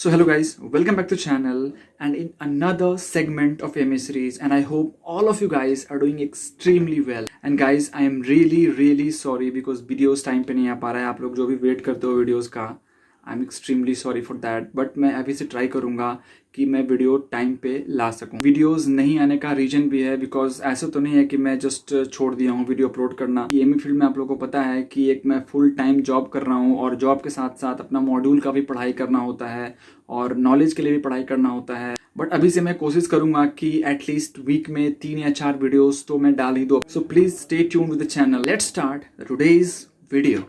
So hello guys, welcome back to the channel and in another segment of MA series, and I hope all of you guys are doing extremely well. And guys, I am really sorry because videos time पे नहीं आ पा रहा है। आप लोग जो भी wait करते हो वीडियोस का, I am extremely sorry for that, but मैं अभी से ट्राई करूंगा कि मैं वीडियो टाइम पे ला सकूं। वीडियोस नहीं आने का रीजन भी है बिकॉज ऐसा तो नहीं है कि मैं जस्ट छोड़ दिया हूं वीडियो अपलोड करना। एमई फील्ड में आप लोगों को पता है कि एक मैं फुल टाइम जॉब कर रहा हूं और जॉब के साथ साथ अपना मॉड्यूल का भी पढ़ाई करना होता है और नॉलेज के लिए भी पढ़ाई करना होता है। बट अभी से मैं कोशिश करूंगा कि एटलीस्ट वीक में 3 या 4 वीडियोस तो मैं डाल ही दूं। So please stay tuned with the channel. Let's start today's video.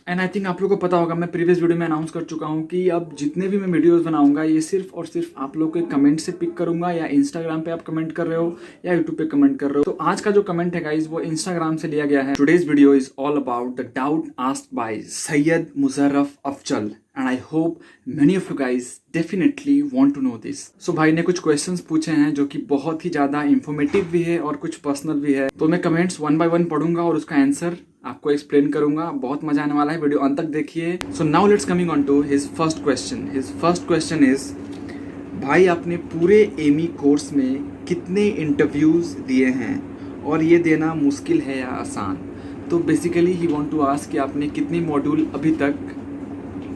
And I think आप लोगों को पता होगा, मैं प्रीवियस वीडियो में अनाउंस कर चुका हूँ कि अब जितने भी मैं वीडियोस बनाऊंगा ये सिर्फ और सिर्फ आप लोग के कमेंट से पिक करूंगा। या इंस्टाग्राम पे आप कमेंट कर रहे हो या यूट्यूब पे कमेंट कर रहे हो। तो आज का जो कमेंट है गाइज वो इंस्टाग्राम से लिया गया है। Today's video is all about the doubt asked by Syed Musharraf Afzal and I hope many of you guys definitely want to know this. So भाई ने कुछ questions पूछे हैं जो कि बहुत ही ज़्यादा informative भी है और कुछ personal भी है। तो मैं comments 1 by 1 पढ़ूंगा और उसका आंसर आपको एक्सप्लेन करूंगा। बहुत मजा आने वाला है, वीडियो अंत तक देखिए। So now let's coming on to his first question. His first question is, भाई आपने पूरे एमी कोर्स में कितने इंटरव्यूज दिए हैं और ये देना मुश्किल है या आसान? तो basically he want to ask कि आपने कितनी मॉड्यूल अभी तक,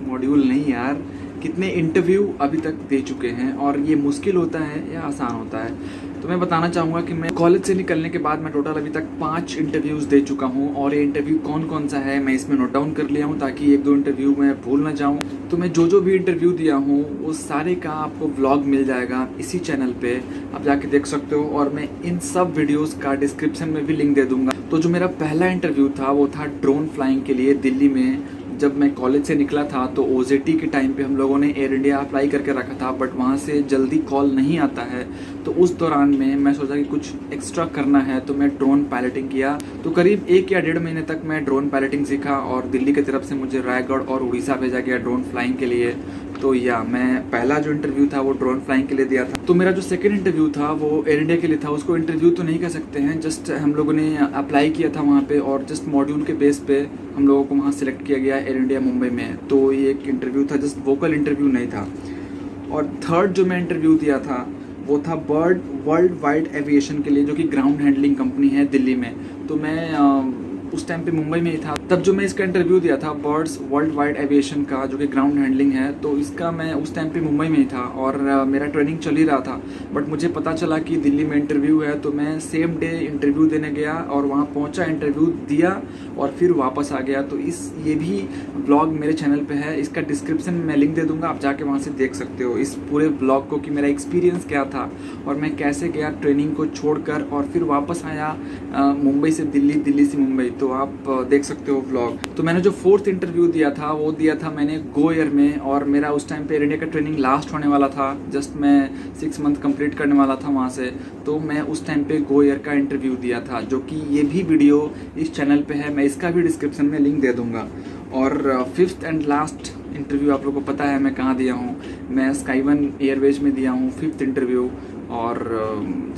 मॉड्यूल नहीं यार, कितने इंटरव्यू अभी तक दे चुके हैं और ये मुश्किल होता है या आसान होता है? तो मैं बताना चाहूँगा कि मैं कॉलेज से निकलने के बाद मैं टोटल अभी तक 5 इंटरव्यूज़ दे चुका हूँ और ये इंटरव्यू कौन कौन सा है मैं इसमें नोट डाउन कर लिया हूँ ताकि 1-2 इंटरव्यू मैं भूल ना जाऊँ। तो मैं जो भी इंटरव्यू दिया हूँ वो सारे का आपको व्लॉग मिल जाएगा इसी चैनल पे, आप जाके देख सकते हो। और मैं इन सब वीडियोज़ का डिस्क्रिप्शन में भी लिंक दे दूँगा। तो जो मेरा पहला इंटरव्यू था वो था ड्रोन फ्लाइंग के लिए दिल्ली में। जब मैं कॉलेज से निकला था तो ओजेटी के टाइम पे हम लोगों ने एयर इंडिया अप्लाई करके रखा था, बट वहाँ से जल्दी कॉल नहीं आता है। तो उस दौरान में मैं सोचा कि कुछ एक्स्ट्रा करना है तो मैं ड्रोन पायलटिंग किया। तो करीब 1 या 1.5 महीने तक मैं ड्रोन पायलटिंग सीखा और दिल्ली की तरफ से मुझे रायगढ़ और उड़ीसा भेजा गया ड्रोन फ्लाइंग के लिए। तो या मैं पहला जो इंटरव्यू था वो ड्रोन फ्लाइंग के लिए दिया था। तो मेरा जो सेकंड इंटरव्यू था वो एयर इंडिया के लिए था। उसको इंटरव्यू तो नहीं कह सकते हैं, जस्ट हम लोगों ने अप्लाई किया था वहाँ पे और जस्ट मॉड्यूल के बेस पे हम लोगों को वहाँ सिलेक्ट किया गया एयर इंडिया मुंबई में। तो ये एक इंटरव्यू था, जस्ट वोकल इंटरव्यू नहीं था। और थर्ड जो मैं इंटरव्यू दिया था वो था बर्ड वर्ल्ड वाइड एविएशन के लिए, जो कि ग्राउंड हैंडलिंग कंपनी है दिल्ली में। तो मैं उस टाइम पे मुंबई में ही था। तब जो मैं इसका इंटरव्यू दिया था बर्ड्स वर्ल्ड वाइड एविएशन का, जो कि ग्राउंड हैंडलिंग है, तो इसका मैं उस टाइम पे मुंबई में ही था और मेरा ट्रेनिंग चल ही रहा था। बट मुझे पता चला कि दिल्ली में इंटरव्यू है तो मैं सेम डे इंटरव्यू देने गया और वहाँ पहुँचा, इंटरव्यू दिया और फिर वापस आ गया। तो ये भी ब्लॉग मेरे चैनल पे है, इसका डिस्क्रिप्शन में मैं लिंक दे दूँगा, आप जाके वहाँ से देख सकते हो इस पूरे ब्लॉग को कि मेरा एक्सपीरियंस क्या था और मैं कैसे गया ट्रेनिंग को छोड़कर और फिर वापस आया मुंबई से दिल्ली, दिल्ली से मुंबई। तो आप देख सकते हो व्लॉग। तो मैंने जो फोर्थ इंटरव्यू दिया था वो दिया था मैंने गो एयर में और मेरा उस टाइम पे एयर इंडिया का ट्रेनिंग लास्ट होने वाला था, जस्ट मैं 6 मंथ कंप्लीट करने वाला था वहाँ से। तो मैं उस टाइम पे गो एयर का इंटरव्यू दिया था, जो कि ये भी वीडियो इस चैनल पे है, मैं इसका भी डिस्क्रिप्शन में लिंक दे दूँगा। और फिफ्थ एंड लास्ट इंटरव्यू आप लोगों को पता है मैं कहाँ दिया हूँ, मैं स्काई1 एयरवेज में दिया हूँ 5th इंटरव्यू और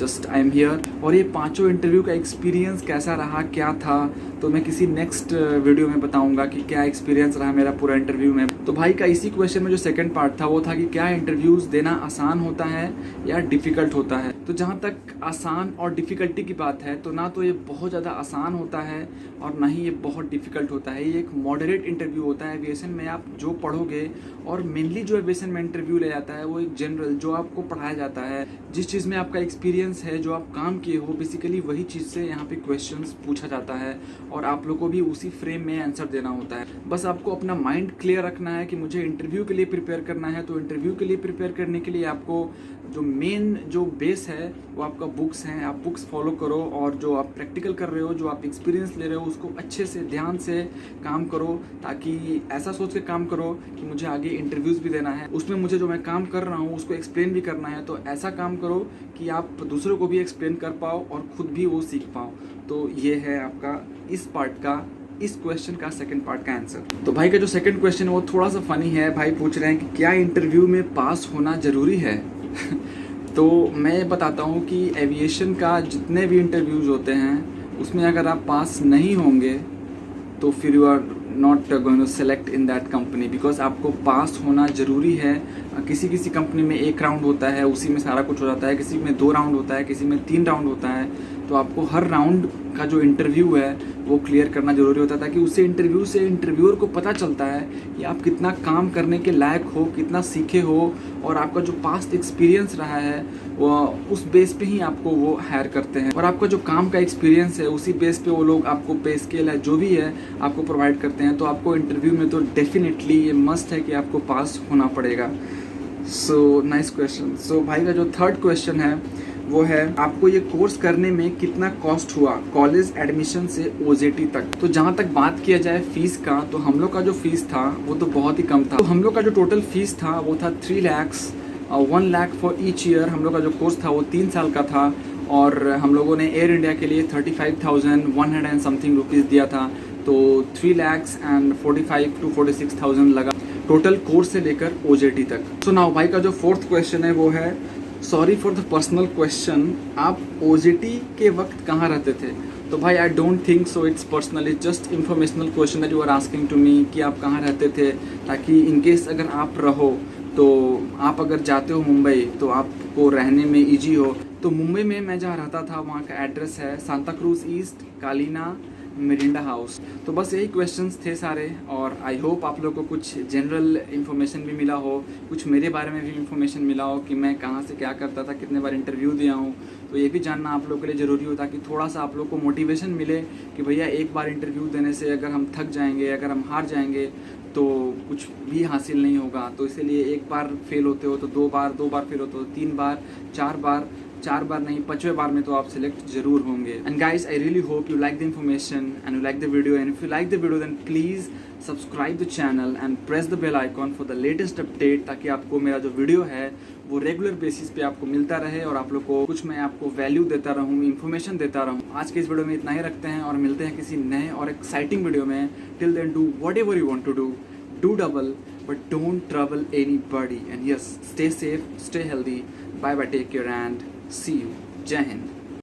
जस्ट आई एम हियर। और ये 5 इंटरव्यू का एक्सपीरियंस कैसा रहा, क्या था, तो मैं किसी नेक्स्ट वीडियो में बताऊंगा कि क्या एक्सपीरियंस रहा मेरा पूरा इंटरव्यू में। तो भाई का इसी क्वेश्चन में जो सेकंड पार्ट था वो था कि क्या इंटरव्यूज़ देना आसान होता है या डिफ़िकल्ट होता है? तो जहाँ तक आसान और डिफ़िकल्टी की बात है तो ना तो ये बहुत ज़्यादा आसान होता है और ना ही ये बहुत डिफ़िकल्ट होता है। ये एक मॉडरेट इंटरव्यू होता है। एविएशन में आप जो पढ़ोगे, और मेनली जो एविएशन में इंटरव्यू ले जाता है वो एक जनरल जो आपको पढ़ाया जाता है, जिस चीज़ में आपका एक्सपीरियंस है, जो आप काम किए हो, बेसिकली वही चीज़ से यहाँ पे क्वेश्चंस पूछा जाता है और आप लोग को भी उसी फ्रेम में आंसर देना होता है। बस आपको अपना माइंड क्लियर रखना है कि मुझे इंटरव्यू के लिए प्रिपेयर करना है। तो इंटरव्यू के लिए प्रिपेयर करने के लिए आपको जो मेन जो बेस है वो आपका बुक्स हैं, आप बुक्स फॉलो करो और जो आप प्रैक्टिकल कर रहे हो, जो आप एक्सपीरियंस ले रहे हो, उसको अच्छे से ध्यान से काम करो, ताकि ऐसा सोच के काम करो कि मुझे आगे इंटरव्यूज़ भी देना है, उसमें मुझे जो मैं काम कर रहा हूँ उसको एक्सप्लेन भी करना है। तो ऐसा काम करो कि आप दूसरों को भी एक्सप्लेन कर पाओ और खुद भी वो सीख पाओ। तो ये है आपका इस पार्ट का, इस क्वेश्चन का सेकंड पार्ट का आंसर। तो भाई का जो सेकंड क्वेश्चन है वो थोड़ा सा फनी है। भाई पूछ रहे हैं कि क्या इंटरव्यू में पास होना ज़रूरी है? तो मैं बताता हूँ कि एविएशन का जितने भी इंटरव्यूज़ होते हैं उसमें अगर आप पास नहीं होंगे तो फिर you are not going to select in that company, because आपको पास होना ज़रूरी है। किसी किसी कंपनी में 1 राउंड होता है, उसी में सारा कुछ हो जाता है, किसी में 2 राउंड होता है, किसी में 3 राउंड होता है। तो आपको हर राउंड का जो इंटरव्यू है वो क्लियर करना ज़रूरी होता है, ताकि उसे इंटरव्यू से इंटरव्यूअर को पता चलता है कि आप कितना काम करने के लायक हो, कितना सीखे हो, और आपका जो पास्ट एक्सपीरियंस रहा है वो उस बेस पे ही आपको वो हायर करते हैं। और आपका जो काम का एक्सपीरियंस है उसी बेस पे वो लोग आपको पे स्केल है जो भी है आपको प्रोवाइड करते हैं। तो आपको इंटरव्यू में तो डेफिनेटली ये मस्ट है कि आपको पास होना पड़ेगा। So nice question. सो भाई का जो थर्ड क्वेश्चन है वो है, आपको ये कोर्स करने में कितना कॉस्ट हुआ कॉलेज एडमिशन से OJT तक। तो जहाँ तक बात किया जाए फीस का, तो हम लोग का जो फीस था वो तो बहुत ही कम था। तो हम लोग का जो टोटल फीस था वो था 3 lakhs, 1 lakh for each year. हम लोग का जो कोर्स था वो 3 साल का था, और हम लोगों ने एयर इंडिया के लिए 35,100 एंड समथिंग रुपीज़ दिया था। तो 3 lakhs and 45 to 46,000 लगा टोटल कोर्स से लेकर OJT तक। सो नाउ भाई का जो फोर्थ क्वेश्चन है वो है, sorry for the personal question, आप OJT के वक्त कहाँ रहते थे। तो भाई I don't think so it's personal, it's just informational question that you are asking to me कि आप कहाँ रहते थे, ताकि इन केस अगर आप रहो तो आप अगर जाते हो मुंबई तो आपको रहने में ईजी हो। तो मुंबई में मैं जहाँ रहता था वहाँ का एड्रेस है Santa cruise east, Kalina, Mirinda house. तो बस यही क्वेश्चंस थे सारे, और आई होप आप लोग को कुछ जनरल इन्फॉर्मेशन भी मिला हो, कुछ मेरे बारे में भी इन्फॉर्मेशन मिला हो कि मैं कहाँ से क्या करता था, कितने बार इंटरव्यू दिया हूँ। तो ये भी जानना आप लोग के लिए ज़रूरी हो, ताकि थोड़ा सा आप लोग को मोटिवेशन मिले कि भैया एक बार इंटरव्यू देने से अगर हम थक जाएंगे, अगर हम हार जाएंगे तो कुछ भी हासिल नहीं होगा। तो इसीलिए एक बार फेल होते हो तो 2 बार, 2 बार फेल होते हो 3 बार, 4 बार नहीं 5वें बार में तो आप सिलेक्ट जरूर होंगे। And guys I really hope you like the information and you like the video, and if you like the video then please subscribe the channel and press the bell icon for the latest update, ताकि आपको मेरा जो video है वो regular basis पे आपको मिलता रहे, और आप लोग को कुछ मैं आपको वैल्यू देता रहूँ, इन्फॉर्मेशन देता रहूँ। आज के इस वीडियो में इतना ही रखते हैं, और मिलते हैं किसी नए और एक्साइटिंग वीडियो में। Till then do whatever you want to do, do double but don't trouble anybody, and yes, stay safe, stay healthy. Bye bye, take care and see you. Jai Hind.